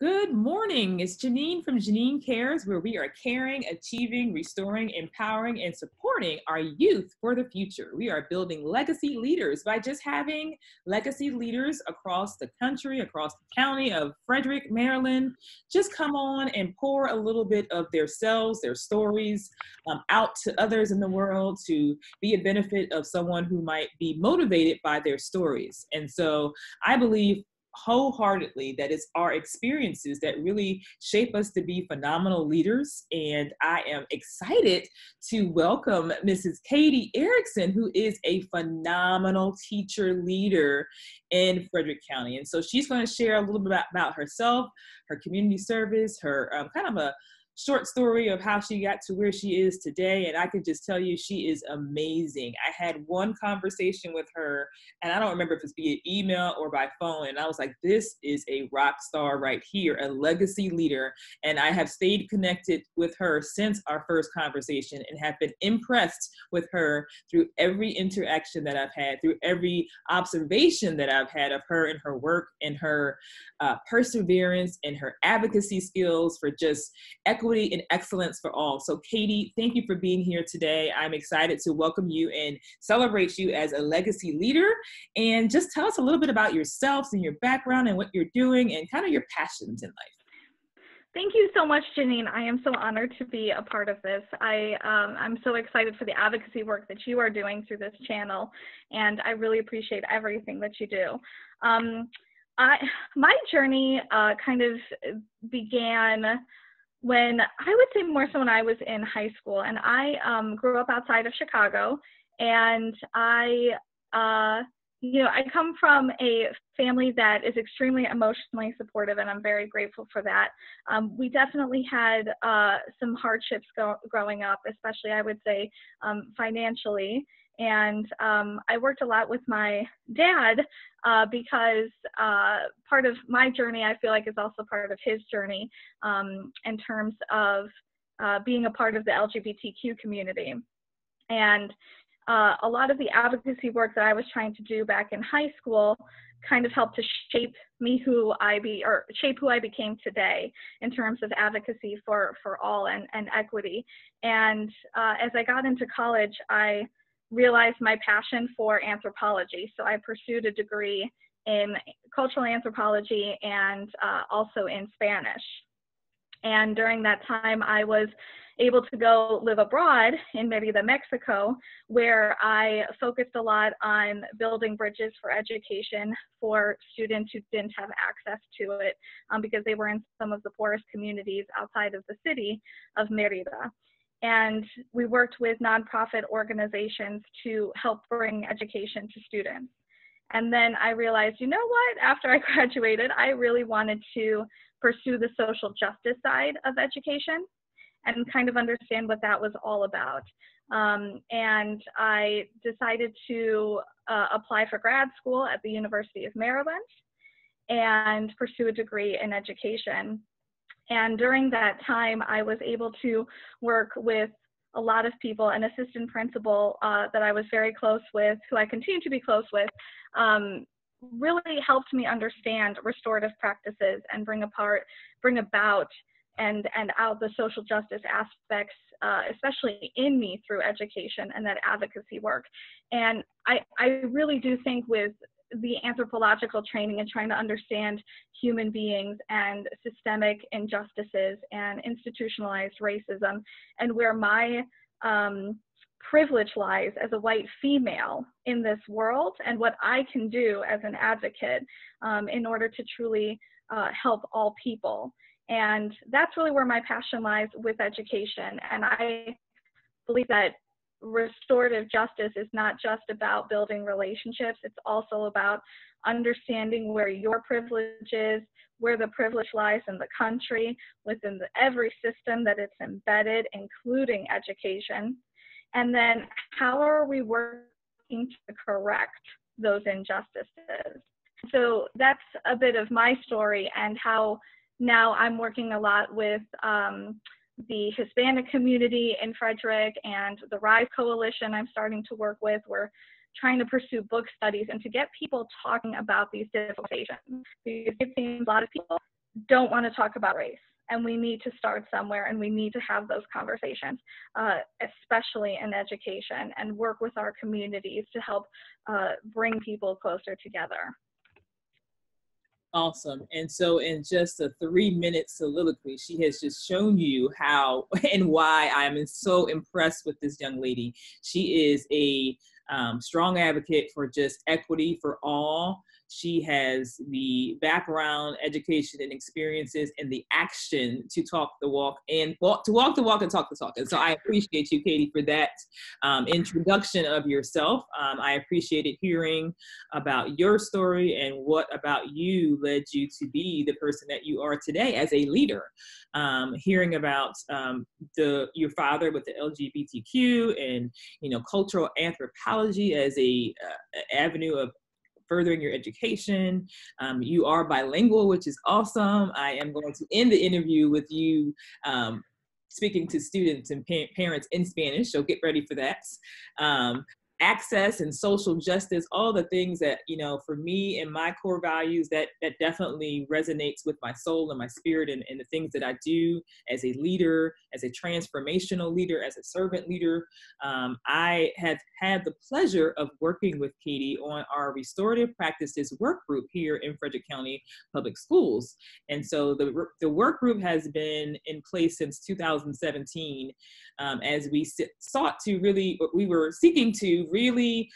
Good morning. It's Jeneen from Jeneen Cares, where we are caring, achieving, restoring, empowering, and supporting our youth for the future. We are building legacy leaders by just having legacy leaders across the country, across the county of Frederick, Maryland, just come on and pour a little bit of their selves, their stories out to others in the world to be a benefit of someone who might be motivated by their stories. And so I believe wholeheartedly that it's our experiences that really shape us to be phenomenal leaders. And I am excited to welcome Mrs. Katie Erickson, who is a phenomenal teacher leader in Frederick County. And so she's going to share a little bit about herself, her community service, her kind of a short story of how she got to where she is today. And I can just tell you, she is amazing. I had one conversation with her, and I don't remember if it's via email or by phone. And I was like, this is a rock star right here, a legacy leader. And I have stayed connected with her since our first conversation and have been impressed with her through every interaction that I've had, through every observation that I've had of her and her work and her perseverance and her advocacy skills for just equity and excellence for all. So Katie, thank you for being here today. I'm excited to welcome you and celebrate you as a legacy leader. And just tell us a little bit about yourselves and your background and what you're doing and kind of your passions in life. Thank you so much, Jeneen. I am so honored to be a part of this. I'm so excited for the advocacy work that you are doing through this channel, and I really appreciate everything that you do. My journey kind of began when I would say more so when I was in high school, and I grew up outside of Chicago, and I come from a family that is extremely emotionally supportive, and I'm very grateful for that. We definitely had some hardships growing up, especially I would say financially. And I worked a lot with my dad because part of my journey, I feel like, is also part of his journey in terms of being a part of the LGBTQ community. And a lot of the advocacy work that I was trying to do back in high school kind of helped to shape me shape who I became today in terms of advocacy for all and equity. And as I got into college, I realized my passion for anthropology. So I pursued a degree in cultural anthropology and also in Spanish. And during that time, I was able to go live abroad in Merida, Mexico, where I focused a lot on building bridges for education for students who didn't have access to it because they were in some of the poorest communities outside of the city of Merida. And we worked with nonprofit organizations to help bring education to students. And then I realized, you know what, after I graduated, I really wanted to pursue the social justice side of education and kind of understand what that was all about. And I decided to apply for grad school at the University of Maryland and pursue a degree in education. And during that time, I was able to work with a lot of people. An assistant principal that I was very close with, who I continue to be close with, really helped me understand restorative practices and bring about and out the social justice aspects, especially in me through education and that advocacy work. And I really do think with the anthropological training and trying to understand human beings and systemic injustices and institutionalized racism, and where my privilege lies as a white female in this world, and what I can do as an advocate in order to truly help all people. And that's really where my passion lies with education. And I believe that restorative justice is not just about building relationships, it's also about understanding where your privilege is, where the privilege lies in the country, within every system that it's embedded, including education. And then how are we working to correct those injustices? So that's a bit of my story, and how now I'm working a lot with the Hispanic community in Frederick and the RISE Coalition I'm starting to work with. We're trying to pursue book studies and to get people talking about these difficult situations, because it seems a lot of people don't want to talk about race. And we need to start somewhere, and we need to have those conversations, especially in education, and work with our communities to help bring people closer together. Awesome. And so in just a 3-minute soliloquy, she has just shown you how and why I'm so impressed with this young lady. She is a strong advocate for just equity for all. She has the background, education, and experiences, and the action to talk the walk and walk the walk and talk the talk. And so I appreciate you, Katie, for that introduction of yourself. I appreciated hearing about your story and what about you led you to be the person that you are today as a leader. Hearing about your father with the LGBTQ and cultural anthropology as a avenue of furthering your education. You are bilingual, which is awesome. I am going to end the interview with you speaking to students and parents in Spanish, so get ready for that. Access and social justice, all the things that, for me and my core values, that definitely resonates with my soul and my spirit and the things that I do as a leader, as a transformational leader, as a servant leader. I have had the pleasure of working with Katie on our Restorative Practices Work Group here in Frederick County Public Schools. And so the work group has been in place since 2017 as we we were seeking to really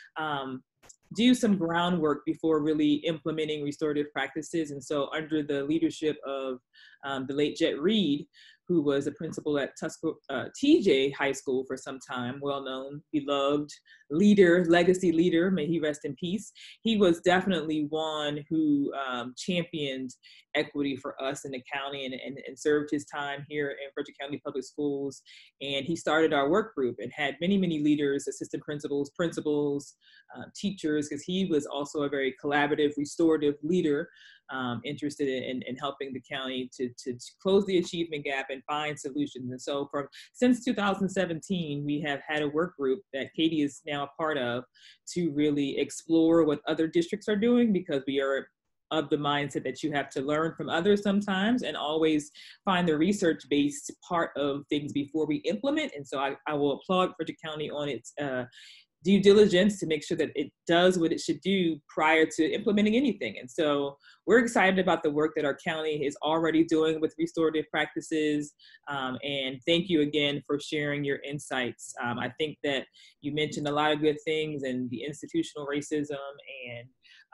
do some groundwork before really implementing restorative practices. And so under the leadership of the late Jet Reed, who was a principal at TJ High School for some time, well-known, beloved leader, legacy leader, may he rest in peace. He was definitely one who championed equity for us in the county and served his time here in Frederick County Public Schools. And he started our work group and had many, many leaders, assistant principals, teachers, because he was also a very collaborative, restorative leader, interested in helping the county to close the achievement gap and find solutions. And so since 2017, we have had a work group that Katie is now a part of to really explore what other districts are doing, because we are of the mindset that you have to learn from others sometimes and always find the research-based part of things before we implement. And so I will applaud Frederick County on its due diligence to make sure that it does what it should do prior to implementing anything. And so we're excited about the work that our county is already doing with restorative practices. And thank you again for sharing your insights. I think that you mentioned a lot of good things, and the institutional racism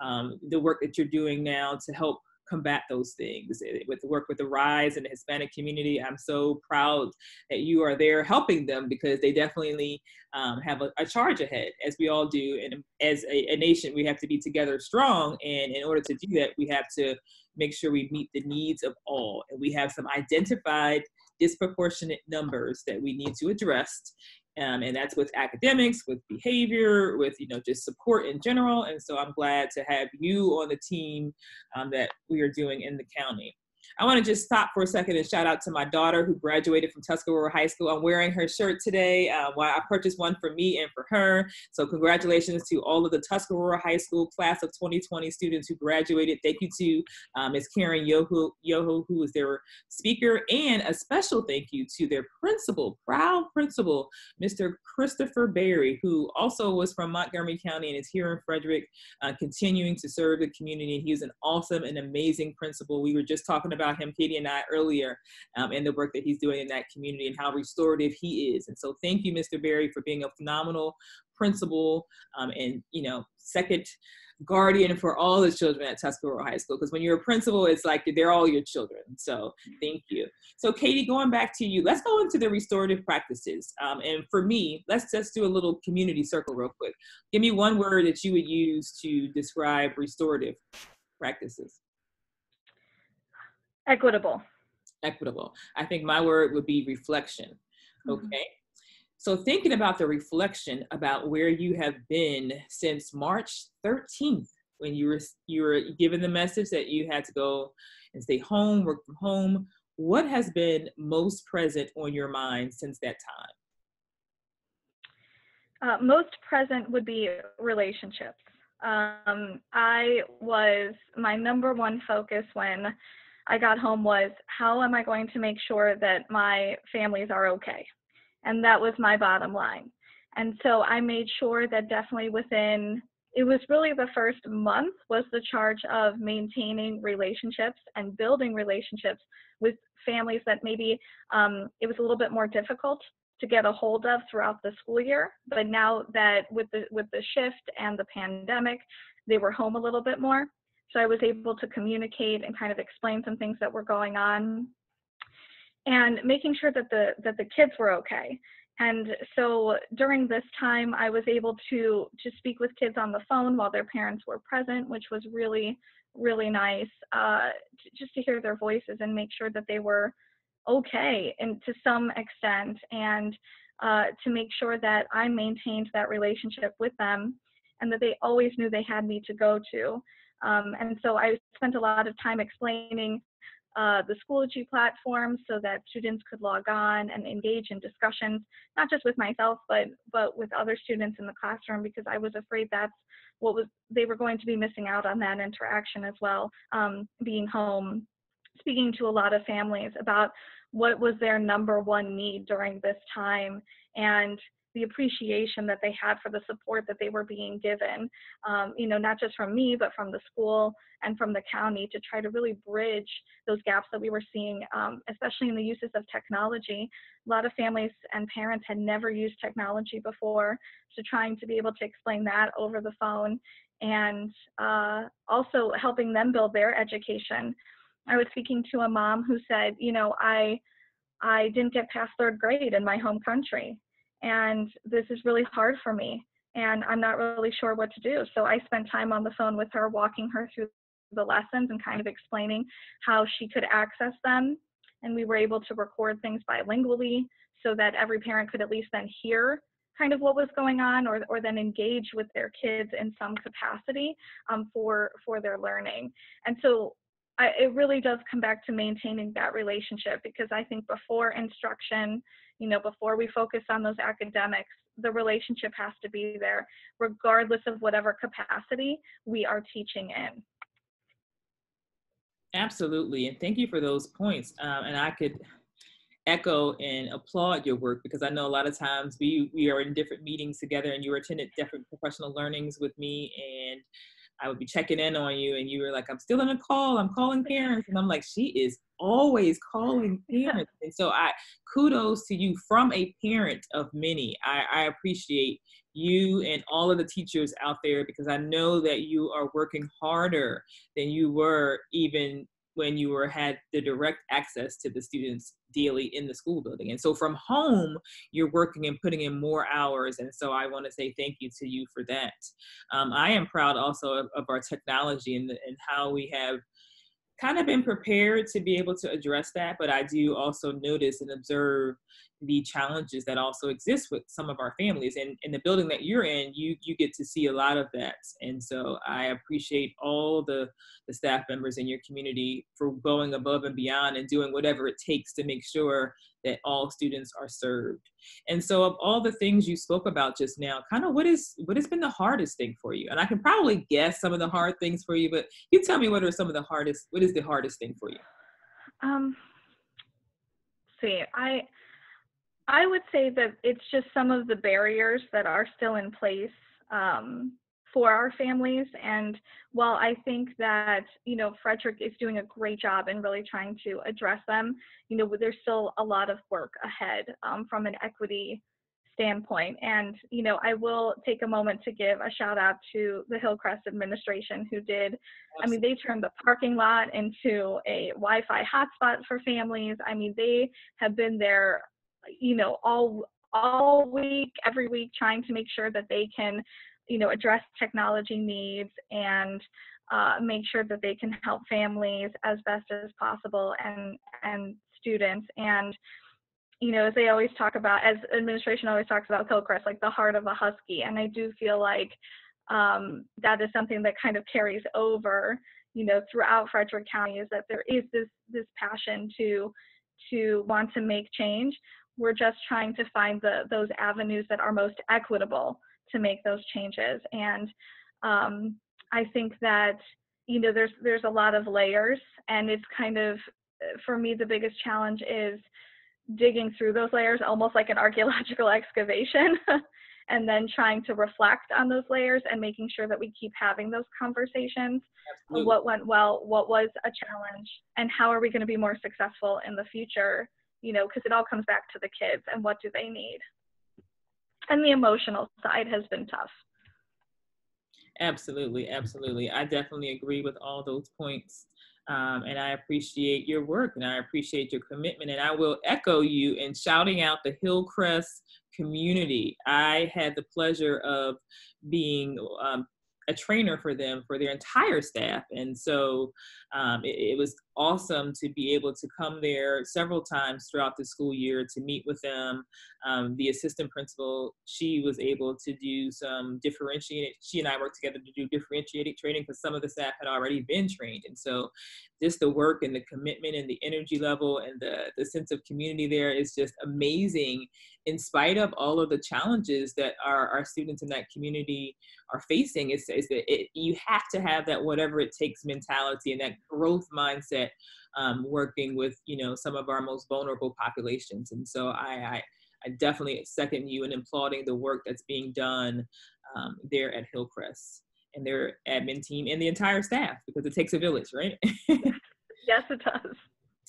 and the work that you're doing now to help combat those things with the work with the RISE and the Hispanic community. I'm so proud that you are there helping them, because they definitely have a charge ahead, as we all do. And as a nation, we have to be together strong. And in order to do that, we have to make sure we meet the needs of all. And we have some identified disproportionate numbers that we need to address. And that's with academics, with behavior, with just support in general. And so I'm glad to have you on the team that we are doing in the county. I want to just stop for a second and shout out to my daughter who graduated from Tuscarora High School. I'm wearing her shirt today. I purchased one for me and for her. So congratulations to all of the Tuscarora High School class of 2020 students who graduated. Thank you to Ms. Karen Yoho, who was their speaker, and a special thank you to their principal, proud principal, Mr. Christopher Berry, who also was from Montgomery County and is here in Frederick, continuing to serve the community. He was an awesome and amazing principal. We were just talking about him, Katie and I, earlier, and the work that he's doing in that community and how restorative he is. And so thank you, Mr. Berry, for being a phenomenal principal and, second guardian for all the children at Tuscarora High School. Because when you're a principal, it's like they're all your children. So thank you. So Katie, going back to you, let's go into the restorative practices. And for me, let's just do a little community circle real quick. Give me one word that you would use to describe restorative practices. Equitable. Equitable. I think my word would be reflection. Okay. Mm-hmm. So thinking about the reflection about where you have been since March 13th, when you were given the message that you had to go and stay home, work from home, what has been most present on your mind since that time? Most present would be relationships. My number one focus when I got home was, how am I going to make sure that my families are okay? And that was my bottom line. And so I made sure that definitely it was really the first month was the charge of maintaining relationships and building relationships with families that maybe it was a little bit more difficult to get a hold of throughout the school year. But now that with the shift and the pandemic, they were home a little bit more. So I was able to communicate and kind of explain some things that were going on and making sure that the kids were okay. And so during this time, I was able to speak with kids on the phone while their parents were present, which was really, really nice, just to hear their voices and make sure that they were okay, and to some extent, and to make sure that I maintained that relationship with them and that they always knew they had me to go to. And so I spent a lot of time explaining the Schoology platform so that students could log on and engage in discussions, not just with myself, but with other students in the classroom, because I was afraid that's they were going to be missing out on that interaction as well, being home, speaking to a lot of families about what was their number one need during this time, and the appreciation that they had for the support that they were being given, not just from me, but from the school and from the county, to try to really bridge those gaps that we were seeing, especially in the uses of technology. A lot of families and parents had never used technology before, so trying to be able to explain that over the phone, and also helping them build their education. I was speaking to a mom who said, I didn't get past third grade in my home country, and this is really hard for me, and I'm not really sure what to do. So I spent time on the phone with her, walking her through the lessons and kind of explaining how she could access them. And we were able to record things bilingually so that every parent could at least then hear kind of what was going on, or then engage with their kids in some capacity for their learning. And so it really does come back to maintaining that relationship, because I think before instruction, before we focus on those academics, the relationship has to be there, regardless of whatever capacity we are teaching in. Absolutely. And thank you for those points. And I could echo and applaud your work, because I know a lot of times we are in different meetings together, and you attended different professional learnings with me, and I would be checking in on you, and you were like, I'm still in a call, I'm calling parents. And I'm like, she is always calling parents. And so kudos to you from a parent of many. I appreciate you and all of the teachers out there, because I know that you are working harder than you were even when you had the direct access to the students daily in the school building. And so from home, you're working and putting in more hours. And so I want to say thank you to you for that. I am proud also of our technology and how we have kind of been prepared to be able to address that. But I do also notice and observe the challenges that also exist with some of our families. And in the building that you're in, you get to see a lot of that. And so I appreciate all the staff members in your community for going above and beyond and doing whatever it takes to make sure that all students are served. And so of all the things you spoke about just now, kind of what has been the hardest thing for you? And I can probably guess some of the hard things for you, but you tell me what is the hardest thing for you? I would say that it's just some of the barriers that are still in place for our families. And while I think that, Frederick is doing a great job in really trying to address them, there's still a lot of work ahead from an equity standpoint. And, I will take a moment to give a shout out to the Hillcrest administration, who did, they turned the parking lot into a Wi-Fi hotspot for families. They have been there all week, every week, trying to make sure that they can, address technology needs and make sure that they can help families as best as possible, and students. And, as they always talk about, as administration always talks about Hillcrest, like the heart of a husky. And I do feel like that is something that kind of carries over, throughout Frederick County, is that there is this passion to want to make change. We're just trying to find those avenues that are most equitable to make those changes. And I think that, there's a lot of layers, and it's kind of, for me, the biggest challenge is digging through those layers, almost like an archaeological excavation, and then trying to reflect on those layers and making sure that we keep having those conversations of what went well, what was a challenge, and how are we going to be more successful in the future, because it all comes back to the kids and what do they need. And the emotional side has been tough. Absolutely, absolutely. I definitely agree with all those points. And I appreciate your work, and I appreciate your commitment. And I will echo you in shouting out the Hillcrest community. I had the pleasure of being a trainer for them, for their entire staff. And so it was awesome to be able to come there several times throughout the school year to meet with them. The assistant principal, she was able to do some differentiated, she and I worked together to do differentiated training because some of the staff had already been trained. And so just the work and the commitment and the energy level and the sense of community there is just amazing, in spite of all of the challenges that our students in that community are facing. You have to have that whatever it takes mentality and that growth mindset, working with some of our most vulnerable populations. And so I definitely second you in applauding the work that's being done there at Hillcrest and their admin team and the entire staff, because it takes a village, right? Yes, it does.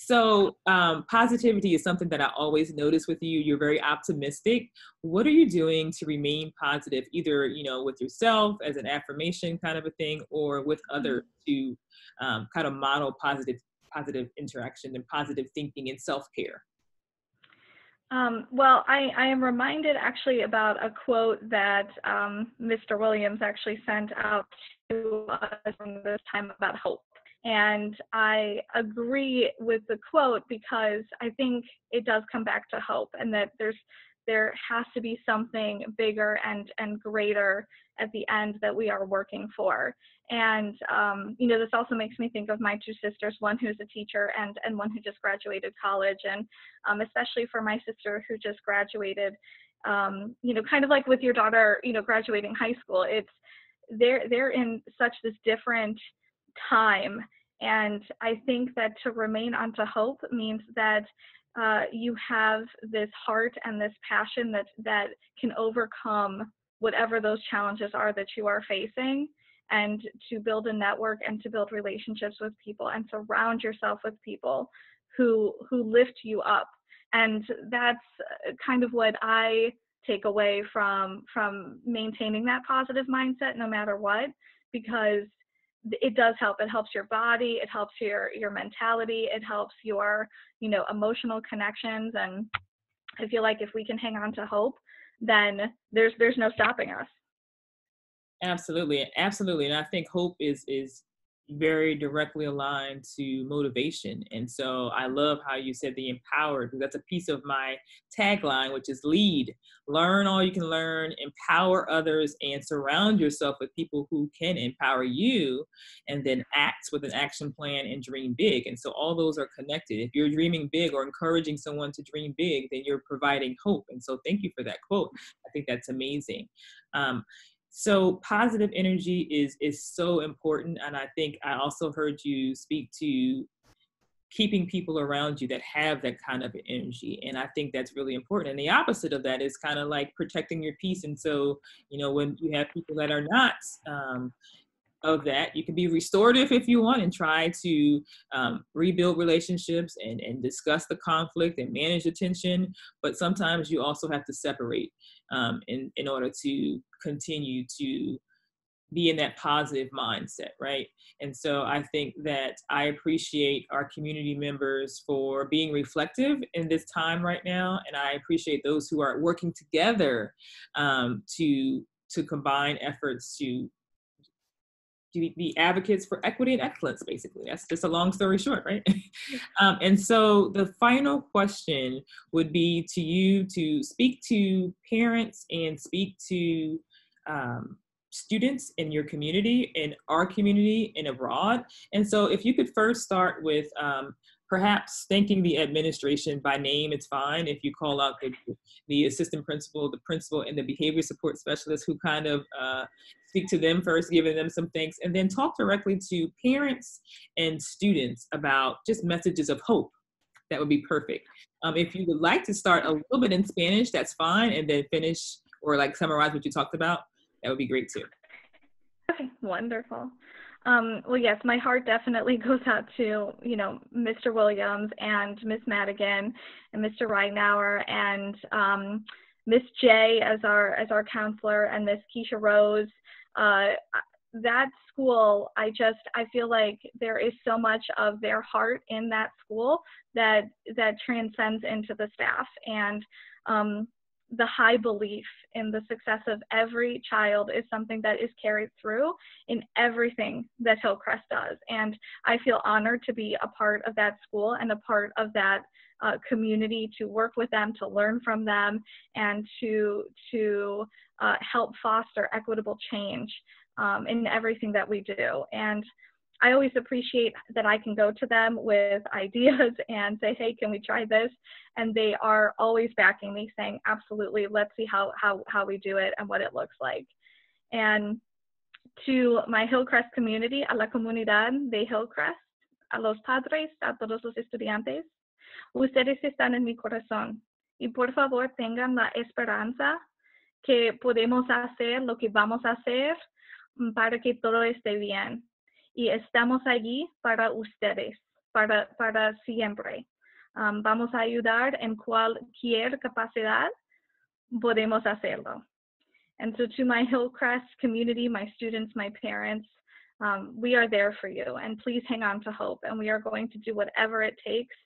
So positivity is something that I always notice with you. You're very optimistic. What are you doing to remain positive, either, with yourself as an affirmation kind of a thing, or with others to kind of model positive interaction and positive thinking and self-care? Well, I am reminded actually about a quote that Mr. Williams actually sent out to us in this time about hope. And I agree with the quote because I think it does come back to hope, and that there has to be something bigger and greater at the end that we are working for. And, this also makes me think of my two sisters, one who's a teacher and one who just graduated college. And especially for my sister who just graduated, kind of like with your daughter, graduating high school, they're in such this different time. And I think that to remain onto hope means that you have this heart and this passion that can overcome whatever those challenges are that you are facing, and to build a network and to build relationships with people and surround yourself with people who lift you up. And that's kind of what I take away from maintaining that positive mindset no matter what, because it does help. It helps your body, it helps your mentality, it helps your, emotional connections. And I feel like if we can hang on to hope, then there's no stopping us. Absolutely. Absolutely. And I think hope is very directly aligned to motivation. And so I love how you said the empowered, because that's a piece of my tagline, which is lead, learn all you can learn, empower others, and surround yourself with people who can empower you, and then act with an action plan and dream big. And so all those are connected. If you're dreaming big or encouraging someone to dream big, then you're providing hope. And so thank you for that quote. I think that's amazing. So positive energy is so important. And I think I also heard you speak to keeping people around you that have that kind of energy. And I think that's really important. And the opposite of that is kind of like protecting your peace. And so, when you have people that are not of that, you can be restorative if you want and try to rebuild relationships and discuss the conflict and manage the tension. But sometimes you also have to separate in order to continue to be in that positive mindset, right? And so I think that I appreciate our community members for being reflective in this time right now. And I appreciate those who are working together to combine efforts to be advocates for equity and excellence, basically. That's just a long story short, right? And so the final question would be to you to speak to parents and speak to students in your community, in our community, and abroad. And so if you could first start with perhaps thanking the administration by name, it's fine. If you call out the assistant principal, the principal, and the behavior support specialist who kind of speak to them first, giving them some thanks, and then talk directly to parents and students about just messages of hope. That would be perfect. If you would like to start a little bit in Spanish, that's fine, and then finish or like summarize what you talked about, that would be great too. Okay, wonderful. Well, yes, my heart definitely goes out to, you know, Mr. Williams and Miss Madigan and Mr. Reinauer and Miss J as our counselor and Miss Keisha Rose. That school, I feel like there is so much of their heart in that school that transcends into the staff, and the high belief in the success of every child is something that is carried through in everything that Hillcrest does. And I feel honored to be a part of that school and a part of that community, to work with them, to learn from them, and to help foster equitable change in everything that we do. And I always appreciate that I can go to them with ideas and say, hey, can we try this? And they are always backing me, saying, absolutely, let's see how we do it and what it looks like. And to my Hillcrest community, a la comunidad de Hillcrest, a los padres, a todos los estudiantes, ustedes están en mi corazón. Y por favor, tengan la esperanza que podemos hacer lo que vamos a hacer para que todo esté bien. Y estamos allí para ustedes, para siempre. Vamos a ayudar en cualquier capacidad, podemos hacerlo. And so to my Hillcrest community, my students, my parents, we are there for you, and please hang on to hope, and we are going to do whatever it takes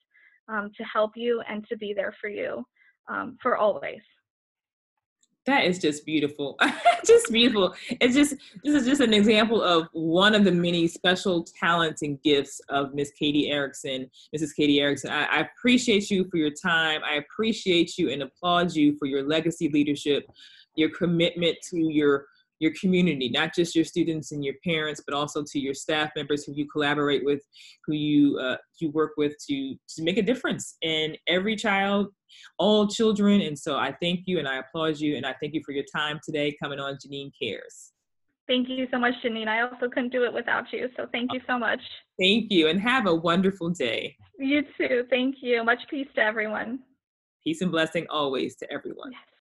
to help you and to be there for you for always. That is just beautiful. Just beautiful. This is just an example of one of the many special talents and gifts of Miss Katie Erickson, Mrs. Katie Erickson. I appreciate you for your time. I appreciate you and applaud you for your legacy leadership, your commitment to your community, not just your students and your parents, but also to your staff members who you collaborate with, who you work with to make a difference in every child, all children. And so I thank you and I applaud you, and I thank you for your time today coming on Jeneen Cares. Thank you so much, Jeneen. I also couldn't do it without you, so thank you so much. Thank you, and have a wonderful day. You too. Thank you. Much peace to everyone. Peace and blessing always to everyone. Yes.